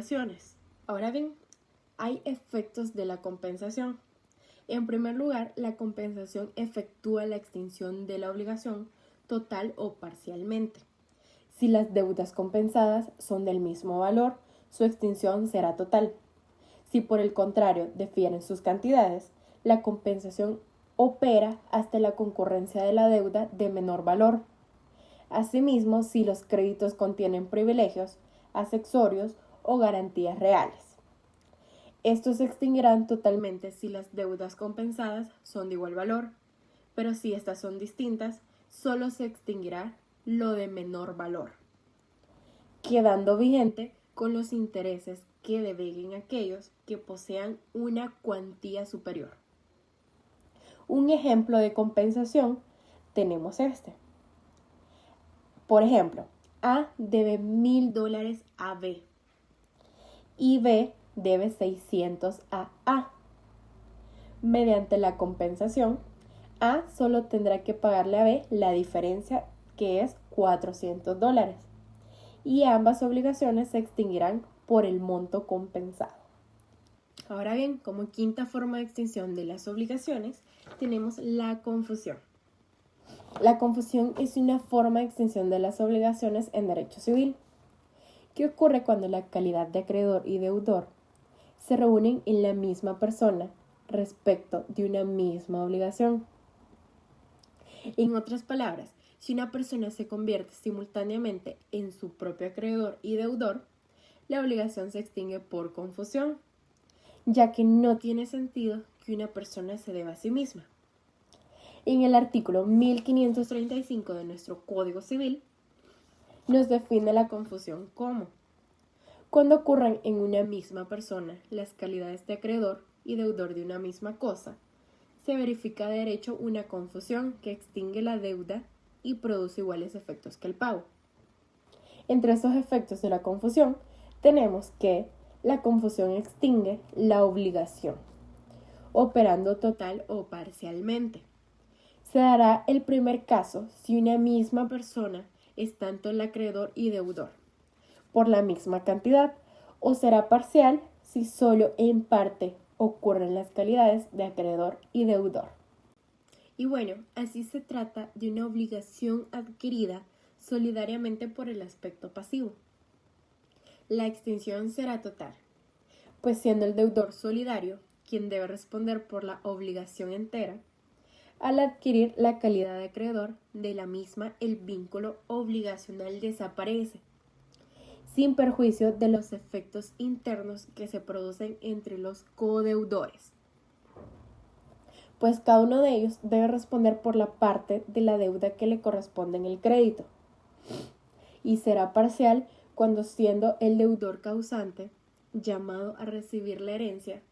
obligaciones. Ahora bien, hay efectos de la compensación. En primer lugar, la compensación efectúa la extinción de la obligación total o parcialmente. Si las deudas compensadas son del mismo valor, su extinción será total. Si por el contrario difieren sus cantidades, la compensación opera hasta la concurrencia de la deuda de menor valor. Asimismo, si los créditos contienen privilegios, accesorios o garantías reales. Estos se extinguirán totalmente si las deudas compensadas son de igual valor, pero si estas son distintas, solo se extinguirá lo de menor valor, quedando vigente con los intereses que devenguen aquellos que posean una cuantía superior. Un ejemplo de compensación tenemos este. Por ejemplo, A debe $1,000 a B y B debe 600 a A. Mediante la compensación, A solo tendrá que pagarle a B la diferencia, que es $400, y ambas obligaciones se extinguirán por el monto compensado. Ahora bien, como quinta forma de extinción de las obligaciones, tenemos la confusión. La confusión es una forma de extinción de las obligaciones en derecho civil, que ocurre cuando la calidad de acreedor y deudor se reúnen en la misma persona respecto de una misma obligación. En otras palabras, si una persona se convierte simultáneamente en su propio acreedor y deudor, la obligación se extingue por confusión, ya que no tiene sentido que una persona se deba a sí misma. En el artículo 1535 de nuestro Código Civil, nos define la confusión como: cuando ocurran en una misma persona las calidades de acreedor y deudor de una misma cosa, se verifica de derecho una confusión que extingue la deuda y produce iguales efectos que el pago. Entre esos efectos de la confusión tenemos que la confusión extingue la obligación, operando total o parcialmente. Se dará el primer caso si una misma persona es tanto el acreedor y deudor, por la misma cantidad, o será parcial si solo en parte ocurren las calidades de acreedor y deudor. Y bueno, así se trata de una obligación adquirida solidariamente por el aspecto pasivo. La extinción será total, pues siendo el deudor solidario quien debe responder por la obligación entera, al adquirir la calidad de acreedor de la misma, el vínculo obligacional desaparece, sin perjuicio de los efectos internos que se producen entre los codeudores, pues cada uno de ellos debe responder por la parte de la deuda que le corresponde en el crédito, y será parcial cuando, siendo el deudor causante llamado a recibir la herencia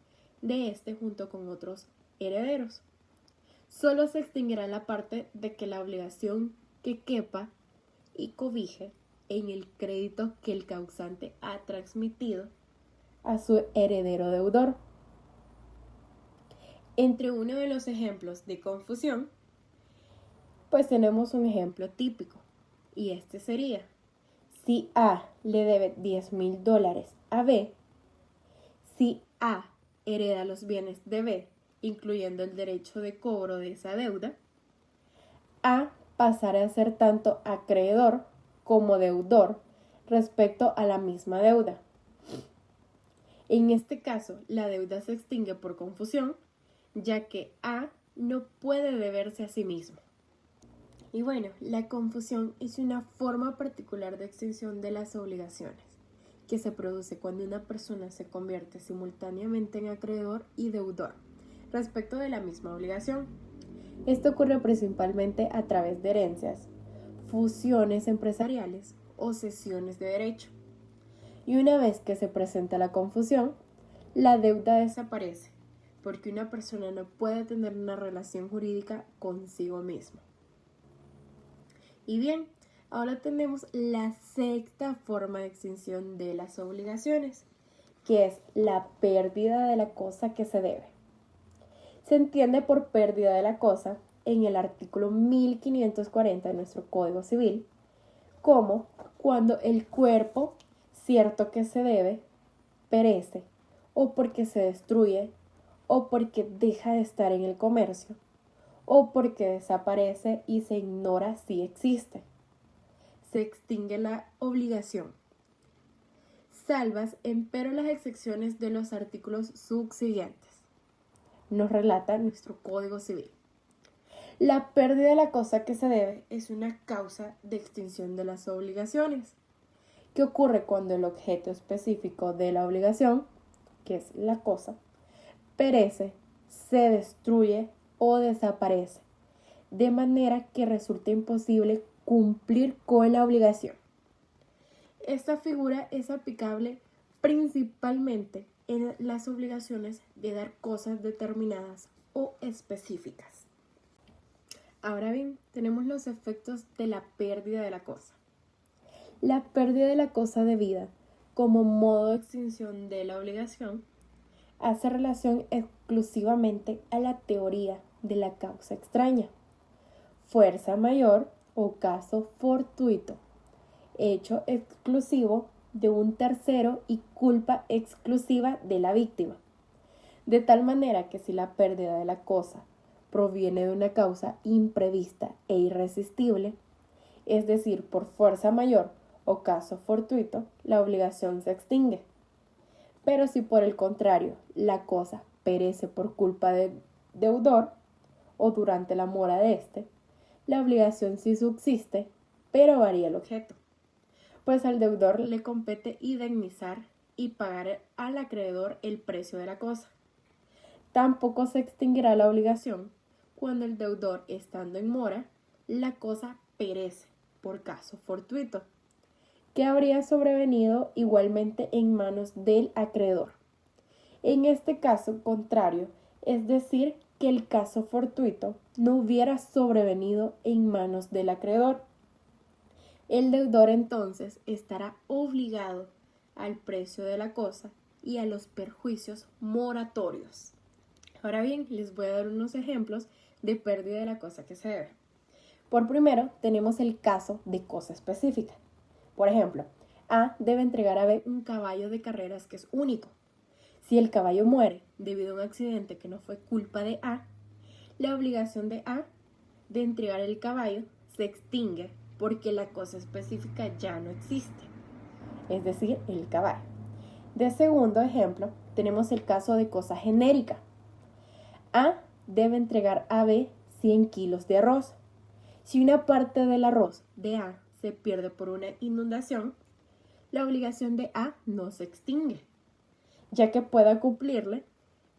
de éste junto con otros herederos, solo se extinguirá la parte de que la obligación que quepa y cobije en el crédito que el causante ha transmitido a su heredero deudor. Entre uno de los ejemplos de confusión, pues tenemos un ejemplo típico, y este sería: si A le debe $10,000 a B, si A hereda los bienes de B, incluyendo el derecho de cobro de esa deuda, A pasará a ser tanto acreedor como deudor respecto a la misma deuda. En este caso, la deuda se extingue por confusión, ya que A no puede deberse a sí mismo. Y bueno, la confusión es una forma particular de extinción de las obligaciones, que se produce cuando una persona se convierte simultáneamente en acreedor y deudor respecto de la misma obligación. Esto ocurre principalmente a través de herencias, fusiones empresariales o cesiones de derecho. Y una vez que se presenta la confusión, la deuda desaparece, porque una persona no puede tener una relación jurídica consigo misma. Y bien, ahora tenemos la sexta forma de extinción de las obligaciones, que es la pérdida de la cosa que se debe. Se entiende por pérdida de la cosa, en el artículo 1540 de nuestro Código Civil, como cuando el cuerpo cierto que se debe perece, o porque se destruye, o porque deja de estar en el comercio, o porque desaparece y se ignora si existe. Se extingue la obligación. Salvas, empero, las excepciones de los artículos subsiguientes. Nos relata nuestro Código Civil. La pérdida de la cosa que se debe es una causa de extinción de las obligaciones, que ocurre cuando el objeto específico de la obligación, que es la cosa, perece, se destruye o desaparece, de manera que resulta imposible cumplir con la obligación. Esta figura es aplicable principalmente en las obligaciones de dar cosas determinadas o específicas. Ahora bien, tenemos los efectos de la pérdida de la cosa. La pérdida de la cosa debida como modo de extinción de la obligación hace relación exclusivamente a la teoría de la causa extraña, fuerza mayor o caso fortuito, hecho exclusivo de un tercero y culpa exclusiva de la víctima. De tal manera que si la pérdida de la cosa proviene de una causa imprevista e irresistible, es decir, por fuerza mayor o caso fortuito, la obligación se extingue. Pero si por el contrario la cosa perece por culpa del deudor o durante la mora de éste, la obligación sí subsiste, pero varía el objeto, pues al deudor le compete indemnizar y pagar al acreedor el precio de la cosa. Tampoco se extinguirá la obligación cuando el deudor, estando en mora, la cosa perece por caso fortuito, que habría sobrevenido igualmente en manos del acreedor. En este caso contrario, es decir, que el caso fortuito no hubiera sobrevenido en manos del acreedor. El deudor entonces estará obligado al precio de la cosa y a los perjuicios moratorios. Ahora bien, les voy a dar unos ejemplos de pérdida de la cosa que se debe. Por primero, tenemos el caso de cosa específica. Por ejemplo, A debe entregar a B un caballo de carreras que es único. Si el caballo muere debido a un accidente que no fue culpa de A, la obligación de A de entregar el caballo se extingue porque la cosa específica ya no existe, es decir, el caballo. De segundo ejemplo, tenemos el caso de cosa genérica. A debe entregar a B 100 kilos de arroz. Si una parte del arroz de A se pierde por una inundación, la obligación de A no se extingue, ya que pueda cumplirle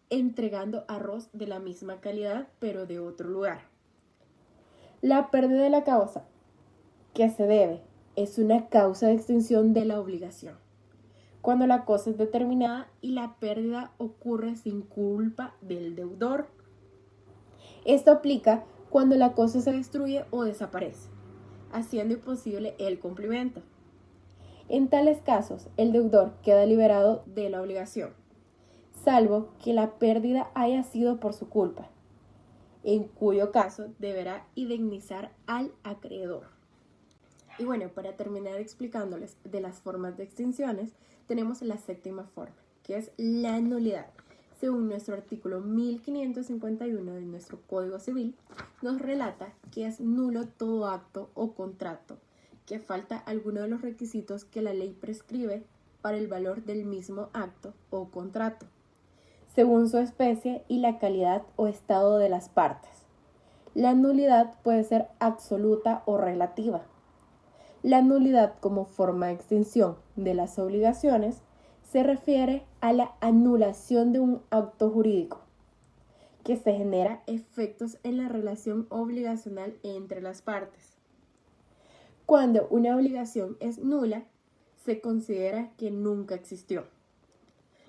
entregando arroz de la misma calidad pero de otro lugar. La pérdida de la causa que se debe es una causa de extinción de la obligación, cuando la cosa es determinada y la pérdida ocurre sin culpa del deudor. Esto aplica cuando la cosa se destruye o desaparece, haciendo imposible el cumplimiento. En tales casos, el deudor queda liberado de la obligación, salvo que la pérdida haya sido por su culpa, en cuyo caso deberá indemnizar al acreedor. Y bueno, para terminar explicándoles de las formas de extinciones, tenemos la séptima forma, que es la nulidad. Según nuestro artículo 1551 de nuestro Código Civil, nos relata que es nulo todo acto o contrato que falta alguno de los requisitos que la ley prescribe para el valor del mismo acto o contrato, según su especie y la calidad o estado de las partes. La nulidad puede ser absoluta o relativa. La nulidad como forma de extinción de las obligaciones se refiere a la anulación de un acto jurídico que se genera efectos en la relación obligacional entre las partes. Cuando una obligación es nula, se considera que nunca existió,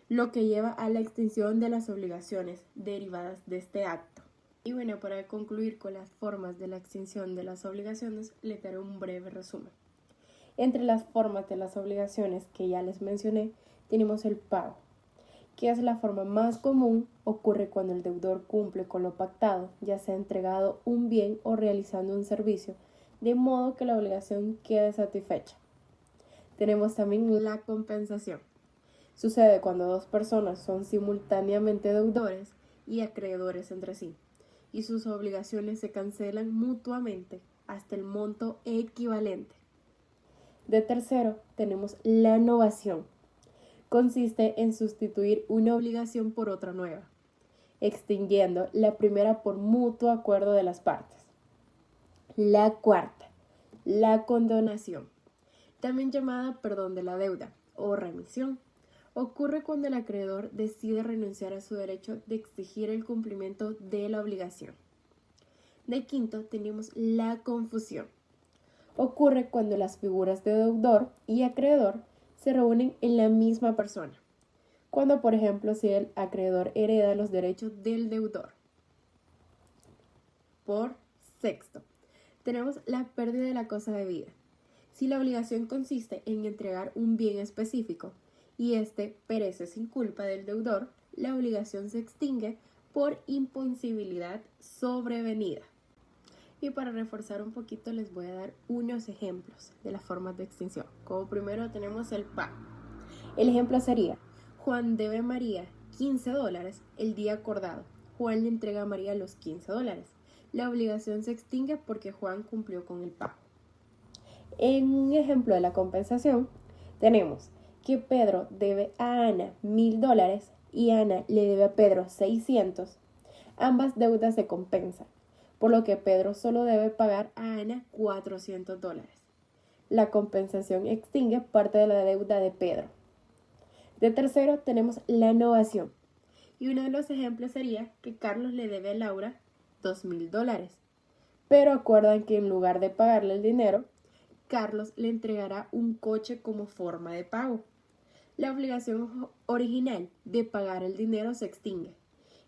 lo que lleva a la extinción de las obligaciones derivadas de este acto. Y bueno, para concluir con las formas de la extinción de las obligaciones, les daré un breve resumen. Entre las formas de las obligaciones que ya les mencioné, tenemos el pago, que es la forma más común. Ocurre cuando el deudor cumple con lo pactado, ya sea entregado un bien o realizando un servicio, de modo que la obligación quede satisfecha. Tenemos también la compensación. Sucede cuando dos personas son simultáneamente deudores y acreedores entre sí, y sus obligaciones se cancelan mutuamente hasta el monto equivalente. De tercero, tenemos la novación. Consiste en sustituir una obligación por otra nueva, extinguiendo la primera por mutuo acuerdo de las partes. La cuarta, la condonación, también llamada perdón de la deuda o remisión, ocurre cuando el acreedor decide renunciar a su derecho de exigir el cumplimiento de la obligación. De quinto, tenemos la confusión. Ocurre cuando las figuras de deudor y acreedor se reúnen en la misma persona. Cuando, por ejemplo, si el acreedor hereda los derechos del deudor. Por sexto, tenemos la pérdida de la cosa debida. Si la obligación consiste en entregar un bien específico y éste perece sin culpa del deudor, la obligación se extingue por imposibilidad sobrevenida. Y para reforzar un poquito les voy a dar unos ejemplos de las formas de extinción. Como primero tenemos el pago. El ejemplo sería: Juan debe a María $15 el día acordado. Juan le entrega a María los $15. La obligación se extingue porque Juan cumplió con el pago. En un ejemplo de la compensación, tenemos que Pedro debe a Ana $1000 y Ana le debe a Pedro 600. Ambas deudas se compensan, por lo que Pedro solo debe pagar a Ana $400. La compensación extingue parte de la deuda de Pedro. De tercero, tenemos la novación. Y uno de los ejemplos sería que Carlos le debe a Laura $2000. Pero acuerdan que en lugar de pagarle el dinero, Carlos le entregará un coche como forma de pago. La obligación original de pagar el dinero se extingue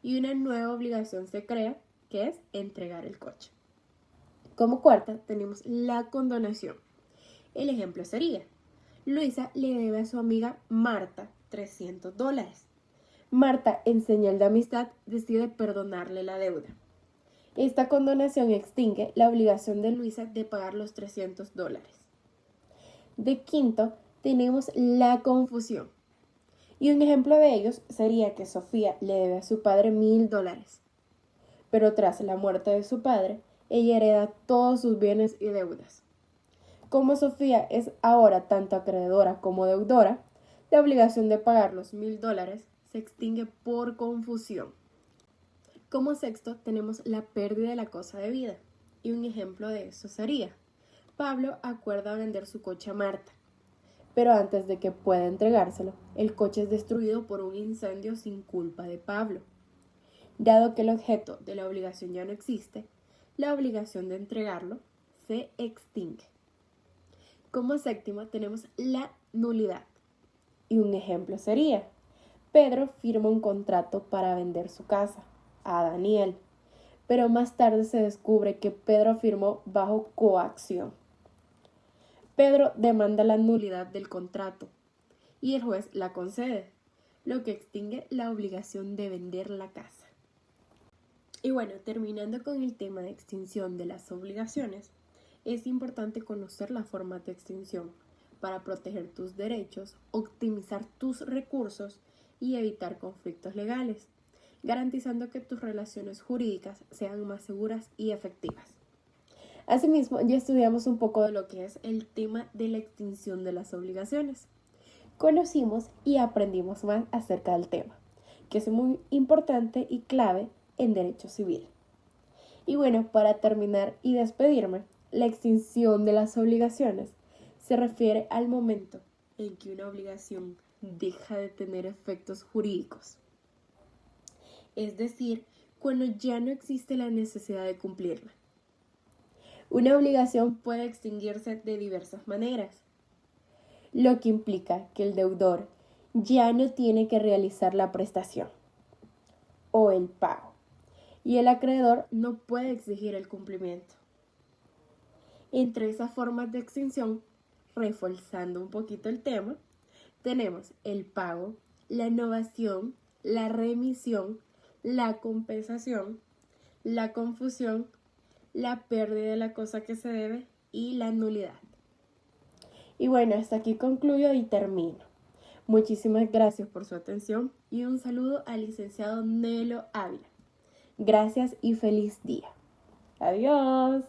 y una nueva obligación se crea, que es entregar el coche. Como cuarta, tenemos la condonación. El ejemplo sería: Luisa le debe a su amiga Marta $300. Marta, en señal de amistad, decide perdonarle la deuda. Esta condonación extingue la obligación de Luisa de pagar los $300. De quinto, tenemos la confusión. Y un ejemplo de ellos sería que Sofía le debe a su padre $1000. Pero tras la muerte de su padre, ella hereda todos sus bienes y deudas. Como Sofía es ahora tanto acreedora como deudora, la obligación de pagar los $1000 se extingue por confusión. Como sexto, tenemos la pérdida de la cosa debida. Y un ejemplo de eso sería: Pablo acuerda vender su coche a Marta, pero antes de que pueda entregárselo, el coche es destruido por un incendio sin culpa de Pablo. Dado que el objeto de la obligación ya no existe, la obligación de entregarlo se extingue. Como séptimo, tenemos la nulidad. Y un ejemplo sería: Pedro firma un contrato para vender su casa a Daniel, pero más tarde se descubre que Pedro firmó bajo coacción. Pedro demanda la nulidad del contrato y el juez la concede, lo que extingue la obligación de vender la casa. Y bueno, terminando con el tema de extinción de las obligaciones, es importante conocer la forma de extinción para proteger tus derechos, optimizar tus recursos y evitar conflictos legales, garantizando que tus relaciones jurídicas sean más seguras y efectivas. Asimismo, ya estudiamos un poco de lo que es el tema de la extinción de las obligaciones. Conocimos y aprendimos más acerca del tema, que es muy importante y clave en derecho civil. Y bueno, para terminar y despedirme, la extinción de las obligaciones se refiere al momento en que una obligación deja de tener efectos jurídicos. Es decir, cuando ya no existe la necesidad de cumplirla. Una obligación puede extinguirse de diversas maneras, lo que implica que el deudor ya no tiene que realizar la prestación o el pago, y el acreedor no puede exigir el cumplimiento. Entre esas formas de extinción, reforzando un poquito el tema, tenemos el pago, la novación, la remisión, la compensación, la confusión, la pérdida de la cosa que se debe y la nulidad. Y bueno, hasta aquí concluyo y termino. Muchísimas gracias por su atención y un saludo al licenciado Nelo Ávila. Gracias y feliz día. Adiós.